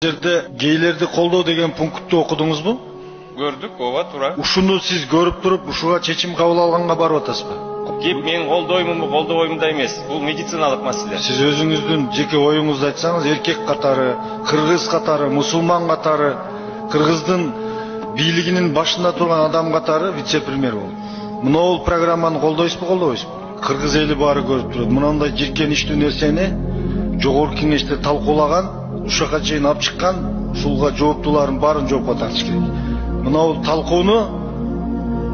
жерде гейлерди колдоо деген пунктты окудуңузбу? Көрдүк, ооба, туура. Ушуну сиз көрүп туруп, ушуга чечим кабыл алганга барып атасызбы? Кеп мен колдоймунбу, колдобоймун эмес. Бул медициналык маселе. Сиз өзүңүздүн жеке оюңузду айтсаңыз, эркек катары, кыргыз катары, мусулман катары, кыргыздын бийлигинин башында турган адам катары вице-премьер болуп. Мынау программаны колдойсузбу, колдобойсузбу? Кыргыз эли баары көрүп турат. Мындай жиркеничтүү нерсени жогорку кеңеште талкуулаган, ушака чейин алып чыккан, ушулга жооптуулардын баарын жоопко тартыш керек. Мынау талкууну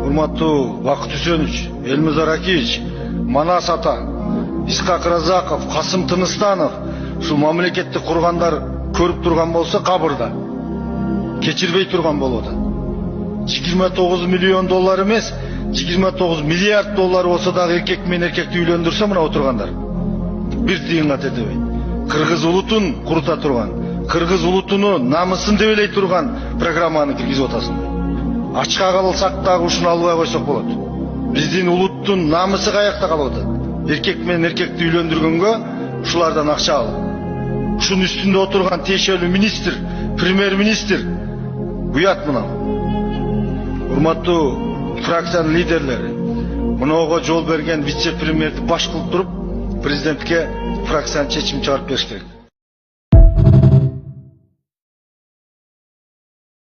урматтуу Бакыт Үсенович, Элмизар Акиевич, Манас ата, Исхак Разаков, Касым Тыныстанов ушул мамлекетти кургандар көрүп турган болсо кабырда кечирбей турган болот. 29 миллион доллар эмес, 29 миллиард доллар болсо дагы эркек менен эркекти үйлөндүрсө мына отургандар бир тыйынга тетебейт. Кыргыз улутун курута турган, кыргыз улутунун намысын дебелей турган программаны киргизип атасың. Ачка калсак дагы ушуну албай койсок болот. Биздин улуттун намысы каякта калып атат? Эркек менен эркекти үйлөндүргөнгө ушулардан акча алып. Ушунун үстүндө отурган тиешелүү министр, премьер-министр буят мына. Урматтуу фракциянын лидерлери, мынага жол берген вице-премьерди баш кылып туруп, президентке фракциянын чечим чыгарып бериш керек.